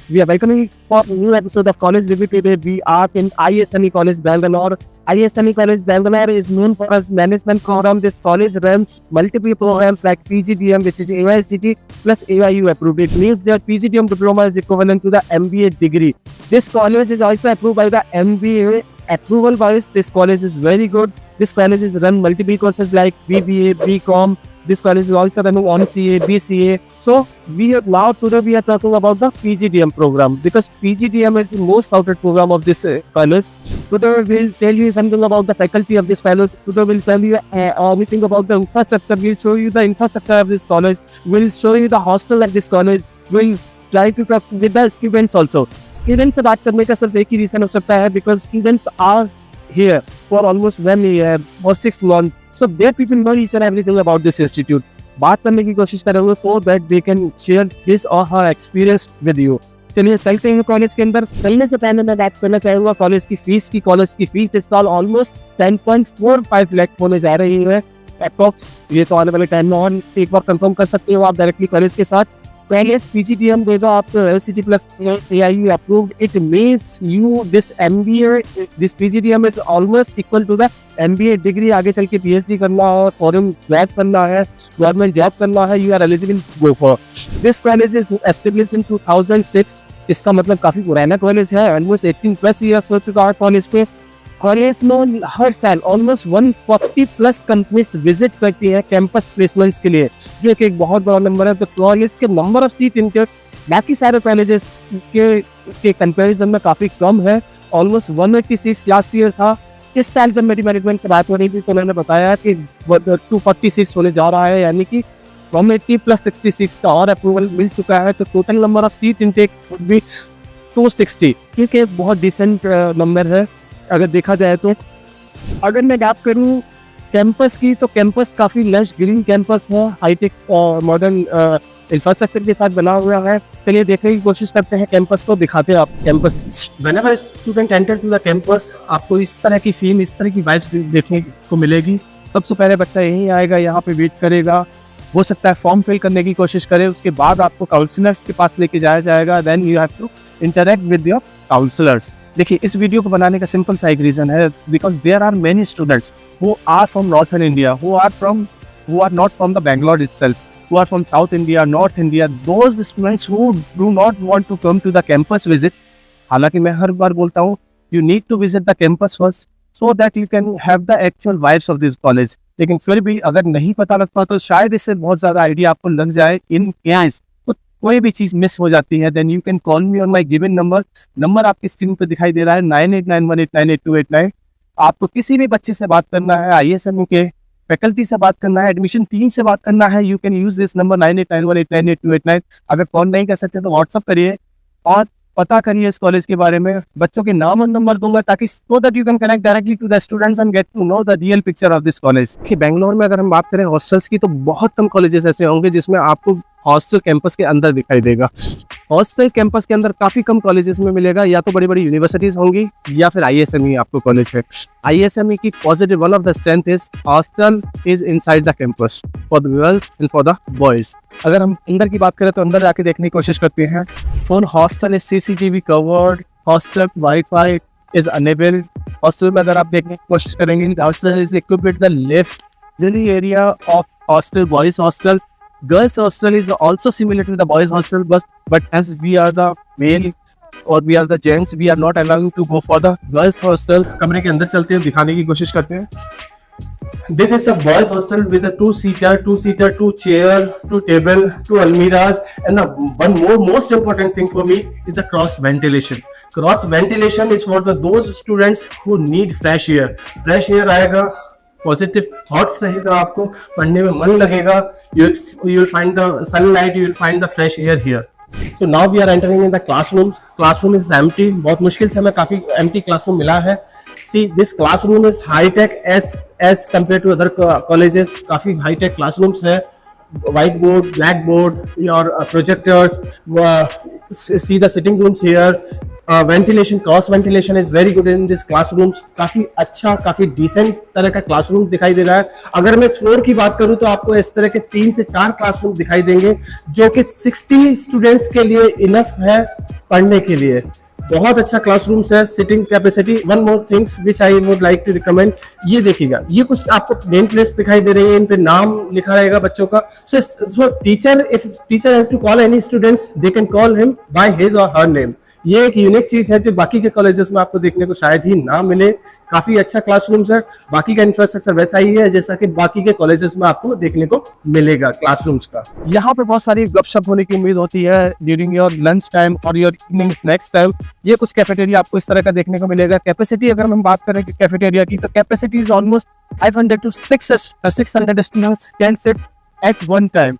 We are welcoming for a new episode of College Review. Today we are in ISME College Bangalore. ISME College Bangalore is known for its management program. This college runs multiple programs like PGDM, which is AICT plus AIU approved. It means their PGDM diploma is equivalent to the MBA degree. This college is also approved by the MBA approval wise. This college is very good. This college is run multiple courses like BBA, BCom. This college is also running on CA, BCA. So today we are talking about the PGDM program because PGDM is the most sought program of this college. Today we'll tell you something about the faculty of this college. Today we'll tell you everything about the infrastructure. We'll show you the infrastructure of this college. We'll show you the hostel of this college. We'll try to talk with the students also. Students से बात करने का सिर्फ एक ही reason हो सकता है because students are here for almost 1 year or 6 months. So their people know each and everything about this institute. बात करने की कोशिश करेंगे so that they can share his or her experience with you. चलिए चलते हैं कॉलेज के अंदर. चलने से पहले मैं बात करना चाहूँगा कॉलेज की फीस की. कॉलेज की फीस इस साल ऑलमोस्ट 10.45 लाख होने जा रही है अप्रॉक्स. ये तो आने वाले टाइम में और एक बार कंफर्म कर सकते हो आप डायरेक्टली कॉलेज के साथ. College PGDM देगा आपको LCT plus AIU approved. It means you this MBA, this PGDM is almost equal to the MBA degree. आगे चल के PhD करना है, foreign grad करना है, government job करना है, you are eligible to go for. This college is established in 2006. इसका मतलब काफी पुराना कॉलेज है. Almost 18 plus years हो चुका है कॉलेज पे. कॉलेज में हर साल ऑलमोस्ट 140 प्लस कंपनीज विजिट करती है कैंपस प्लेसमेंट्स के लिए, जो कि एक बहुत बड़ा नंबर है. तो कॉलेज के नंबर ऑफ सीट इनटेक बाकी सारे कॉलेजेस के कंपैरिजन में काफ़ी कम है. ऑलमोस्ट 180 सीट्स लास्ट ईयर था. इस साल जब मेरी मैनेजमेंट से बात हो रही थी तो उन्होंने बताया कि 240 सीट्स होने जा रहा है, यानी कि 180 प्लस 66 का और अप्रूवल मिल चुका है. तो total number of seat intake भी 260, क्योंकि बहुत डिसेंट नंबर है अगर देखा जाए तो. अगर मैं बात करूँ कैंपस की तो कैंपस काफ़ी लश ग्रीन कैंपस है, हाईटेक और मॉडर्न इंफ्रास्ट्रक्चर के साथ बना हुआ है. चलिए देखने की कोशिश करते हैं कैंपस को, दिखाते हैं आप campus. Whenever student enter to the campus आपको इस तरह की फील, इस तरह की वाइब्स देखने को मिलेगी. सबसे पहले बच्चा यहीं आएगा, यहाँ पे वेट करेगा, हो सकता है फॉर्म फिल करने की कोशिश करे, उसके बाद आपको काउंसलर्स के पास लेके जाया जाएगा. Then you have to interact with your counsellors. देखिए इस वीडियो को बनाने का सिंपल सा एक रीजन है, because there are many students who are from northern India, who are not from the Bangalore itself, who are from South India, North India. Those students who do not want to come to the campus visit. हालांकि मैं हर बार बोलता हूँ you need to visit the campus first so that you can have the actual vibes of this college. लेकिन फिर भी अगर नहीं पता लगता तो शायद इससे बहुत ज्यादा आइडिया आपको लग जाए इन केस. कोई भी चीज मिस हो जाती है then you can call me on my given number आपकी स्क्रीन पे दिखाई दे रहा है 9891898289. आपको किसी भी बच्चे से बात करना है, ISME के फैकल्टी से बात करना है, एडमिशन टीम से बात करना है, you can use this number 9891898289. अगर कॉल नहीं कर सकते तो व्हाट्सअप करिए और पता करिए इस कॉलेज के बारे में. बच्चों के नाम और नंबर दूंगा ताकि so that you can connect directly to the students and get to know the real picture of this college. कि बैंगलोर में अगर हम बात करें हॉस्टल्स की तो बहुत कम कॉलेजेस ऐसे होंगे जिसमें आपको हॉस्टल कैंपस के अंदर दिखाई देगा. हॉस्टल कैंपस के अंदर काफी कम कॉलेजेस में मिलेगा, या तो बड़ी बड़ी यूनिवर्सिटीज होंगी या फिर ISME आपको कॉलेज है. ISME की positive one of the strength is hostel is inside the campus for the girls and for the boys. अगर हम अंदर की बात करें तो अंदर जाके देखने की कोशिश करते हैं. For hostel is CCTV covered, hostel wifi is enabled. Hostel में अगर आप देखने की कोशिश करेंगे hostel is equipped with the lift. The area of hostel, boys hostel, girls hostel is also similar to the boys hostel, but as we are the male or we are the gents, we are not allowed to go for the girls hostel. कमरे के अंदर चलते हैं, दिखाने की कोशिश करते हैं. This is the boys hostel with a two-seater, two chair, two table, two almiras, and the one most important thing for me is the cross ventilation. Cross ventilation is for those students who need fresh air. Fresh air आएगा, positive thoughts रहेगा, आपको पढ़ने में मन लगेगा. you will find the sunlight, you will find the fresh air here. So now we are entering in the classrooms. Classroom is empty. बहुत मुश्किल से हमें काफी empty classroom मिला है. See, this classroom is high tech as compared to other colleges. काफी high tech classrooms है. Whiteboard, blackboard, your projectors. See the sitting rooms here. Ventilation, cross ventilation is very good in this classrooms. काफी अच्छा, काफी decent तरह का classroom दिखाई दे रहा है। अगर मैं इस फ्लोर की बात करूं तो आपको इस तरह के 3 से 4 क्लासरूम दिखाई देंगे, जो कि 60 स्टूडेंट्स के लिए इनफ है पढ़ने के लिए। बहुत अच्छा क्लासरूम्स है, sitting capacity. One more things which I would like to recommend, ये देखिएगा, ये कुछ आपको नेम प्लेट्स दिखाई दे रही है, इन पे नाम लिखा रहेगा बच्चों का। So teacher, if teacher has to call any students, they can call him by his or her name. ये एक यूनिक चीज है जो बाकी के कॉलेजेस में आपको देखने को शायद ही ना मिले। काफी अच्छा क्लासरूम्स है, बाकी का इंफ्रास्ट्रक्चर वैसा ही है जैसा कि बाकी के कॉलेजेस में आपको देखने को मिलेगा क्लासरूम्स का। यहाँ पे बहुत सारी गपशप होने की उम्मीद होती है ड्यूरिंग योर लंच टाइम और योर इवनिंग स्नैक्स टाइम। ये कुछ कैफेटेरिया आपको इस तरह का देखने को मिलेगा। कैपेसिटी अगर हम बात करें कैफेटेरिया की, तो capacity is almost 500 to 600 students can sit at one time.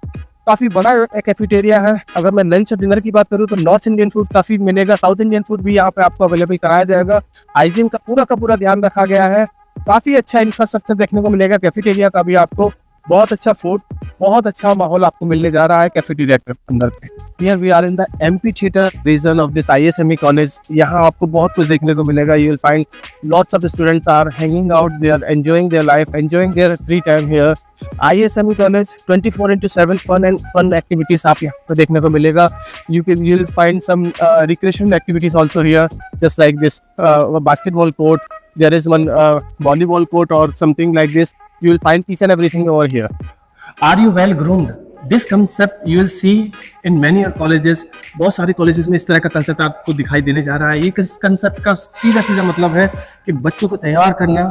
काफी बड़ा कैफेटेरिया है। अगर मैं लंच और डिनर की बात करूँ तो नॉर्थ इंडियन फूड काफी मिलेगा, साउथ इंडियन फूड भी यहाँ पे आपको अवेलेबल कराया जाएगा। हाइजीन का पूरा ध्यान रखा गया है। काफी अच्छा इंफ्रास्ट्रक्चर देखने को मिलेगा कैफेटेरिया का भी आपको। बहुत अच्छा फूड, बहुत अच्छा माहौल आपको मिलने जा रहा है कैफेटेरिया के अंदर पे। Here we are in the MP theater region of this ISME college. यहाँ आपको बहुत कुछ देखने को मिलेगा। You will find lots of students are hanging out, they are enjoying their life, enjoying their free time here. ISME college 24/7 fun activities आप यहाँ पे देखने को मिलेगा। You will find some recreation activities also here, just like this basketball court. There is one volleyball court or something like this. You will find each and everything over here. Are you well groomed? This concept you will see in many colleges. बहुत सारे colleges में इस तरह का concept आपको दिखाई देने जा रहा है। ये कंसेप्ट का सीधा मतलब है कि बच्चों को तैयार करना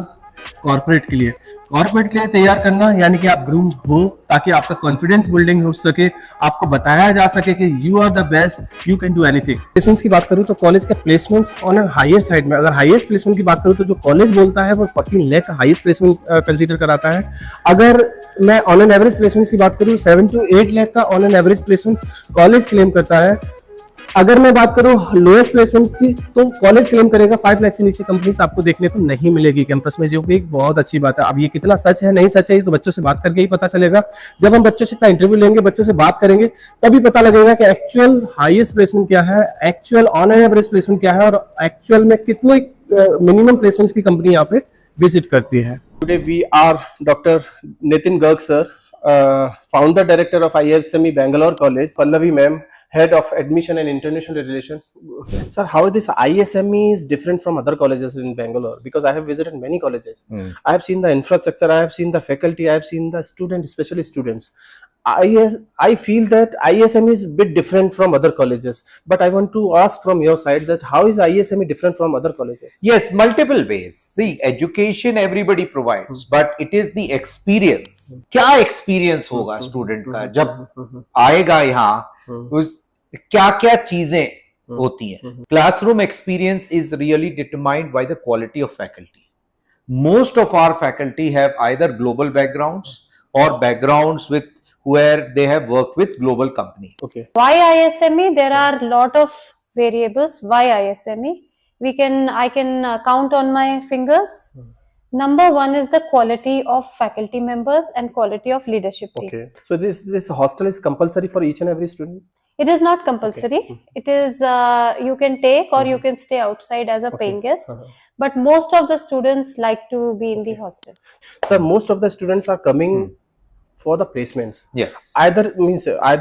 कॉर्पोरेट के लिए तैयार करना, यानी कि आप ग्रूम हो ताकि आपका कॉन्फिडेंस बिल्डिंग हो सके, आपको बताया जा सके कि you are the best, you can do anything. Placements की बात करूं तो कॉलेज के प्लेसमेंट्स ऑन हायर साइड में, अगर हाईएस्ट प्लेसमेंट की बात करूं तो जो कॉलेज बोलता है वो 14 लाख हाईएस्ट प्लेसमेंट कंसीडर कराता है। अगर मैं ऑन एन एवरेज प्लेसमेंट की बात करूं 7 to 8 लाख का on an average placement college claim करता है। अगर मैं बात करूं लोएस्ट प्लेसमेंट की तो कॉलेज क्लेम करेगा 5 लाख से नीचे कंपनीज आपको देखने को नहीं मिलेगी कैंपस में, जो भी एक बहुत अच्छी बात है। अब ये कितना सच है नहीं सच है तो बच्चों से बात करके ही पता चलेगा। जब हम बच्चों से इंटरव्यू लेंगे, बच्चों से बात करेंगे, तभी पता लगेगा कि एक्चुअल हाईएस्ट प्लेसमेंट क्या है, एक्चुअल ऑन एवरेज प्लेसमेंट क्या है और एक्चुअल में कितने मिनिमम प्लेसमेंट्स की कंपनी यहाँ पे विजिट करती है। Today we are doctor Nitin Garg sir, founder director of ISME Bangalore College, Pallavi ma'am, head of admission and international relation. Sir, how this ISME is different from other colleges in Bangalore? Because I have visited many colleges. I have seen the infrastructure, I have seen the faculty, I have seen the students, especially students. I feel that ISME is a bit different from other colleges, but I want to ask from your side that how is ISME different from other colleges? Yes, multiple ways. See, education everybody provides, but it is the experience. क्या experience होगा student का जब आएगा यहाँ, क्या क्या चीजें होती हैं? Classroom experience is really determined by the quality of faculty. Most of our faculty have either global backgrounds or backgrounds with where they have worked with global companies. Okay. Why ISME? There are lot of variables. Why ISME? I can count on my fingers. Number one is the quality of faculty members and quality of leadership team. Okay. So this hostel is compulsory for each and every student? It is not compulsory. Okay. It is you can take or you can stay outside as a paying guest. But most of the students like to be in the hostel. Sir, most of the students are coming for the placements. Yes. Either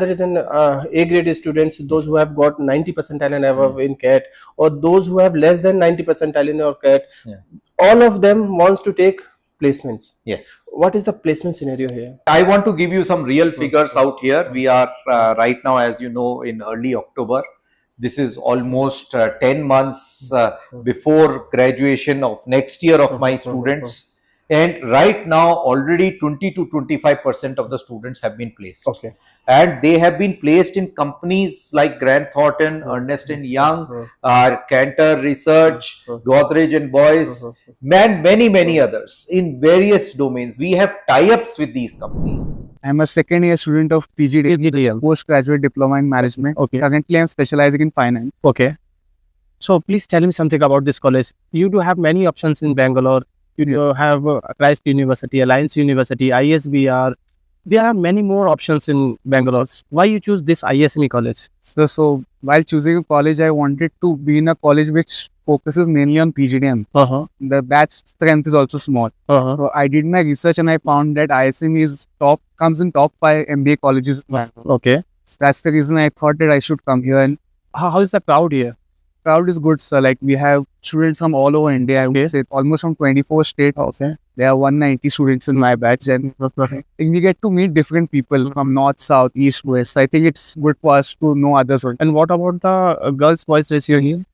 is an A grade students, those who have got 90 percentile and above in CAT, or those who have less than 90 percentile in your CAT. Yeah. All of them wants to take placements. Yes. What is the placement scenario here? I want to give you some real figures out here. We are right now, as you know, in early October. This is almost 10 months before graduation of next year of my students. And right now already 20 to 25% of the students have been placed. Okay. And they have been placed in companies like Grant Thornton, Ernst & Young, Cantor Research, Godrej and Boyce, many others in various domains. We have tie-ups with these companies. I'm a second year student of PGDM, postgraduate diploma in management. Okay. Currently I'm specializing in finance. Okay. So please tell me something about this college. You do have many options in Bangalore. You have Christ University, Alliance University, ISBR, there are many more options in Bangalore. Why you choose this ISME college? So while choosing a college, I wanted to be in a college which focuses mainly on PGDM. The batch strength is also small. So I did my research and I found that ISME comes in top 5 MBA colleges. Okay. So that's the reason I thought that I should come here. And How is the crowd here? crowd is good, sir. Like we have students from all over India. I would say almost from 24 states. Okay. There are 190 students in my batch, and we get to meet different people from north, south, east, west. I think it's good for us to know others. And what about the girls boys ratio here?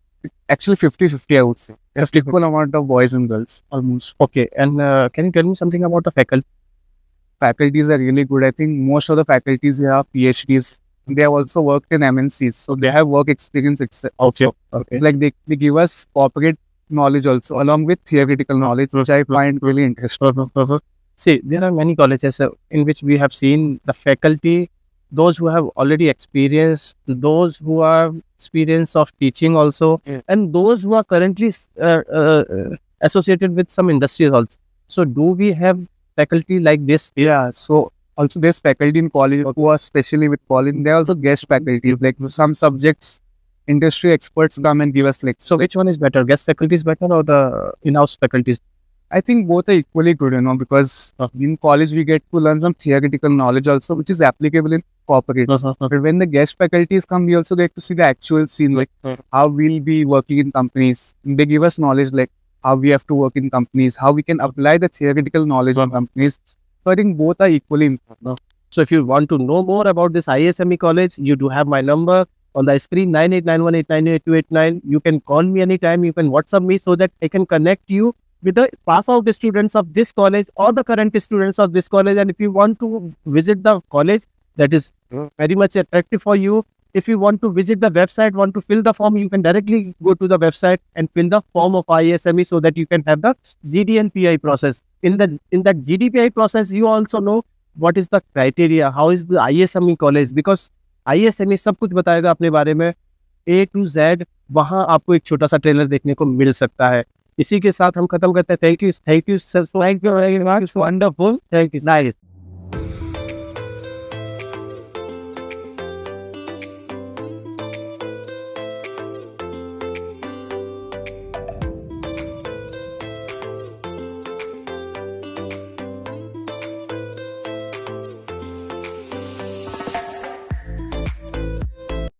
Actually, 50-50, I would say. There's equal amount of boys and girls, almost. Okay. And can you tell me something about the faculty? Faculties are really good. I think most of the faculties here are PhDs. They have also worked in MNCs, so they have work experience also. Okay. Like they give us corporate knowledge also, along with theoretical knowledge, which I find really interesting. See, there are many colleges in which we have seen the faculty, those who have already experienced, those who have experience of teaching also, and those who are currently associated with some industries also. So, do we have faculty like this? Yeah, so also there's faculty in college who are specially with college. There are also guest faculty, like some subjects, industry experts come and give us lectures. So, which one is better? Guest faculty is better or the in-house faculties? I think both are equally good, because in college we get to learn some theoretical knowledge also, which is applicable in corporate. But when the guest faculties come, we also get to see the actual scene, like how we'll be working in companies. They give us knowledge like how we have to work in companies, how we can apply the theoretical knowledge on companies. So I think both are equally important. So if you want to know more about this ISME college, you do have my number on the screen, 9891898289. You can call me anytime. You can WhatsApp me so that I can connect you with the pass out students of this college or the current students of this college. And if you want to visit the college, that is very much attractive for you. If you want to visit the website, want to fill the form, you can directly go to the website and fill the form of ISME so that you can have the GDNPI process. In that GDPI process, you also know what is the criteria, how is the ISME college, because ISME सब कुछ बताएगा अपने बारे में A to Z. वहाँ आपको एक छोटा सा ट्रेलर देखने को मिल सकता है. इसी के साथ हम खत्म करते हैं. Thank you sir, thank you very much, wonderful, thank you, nice.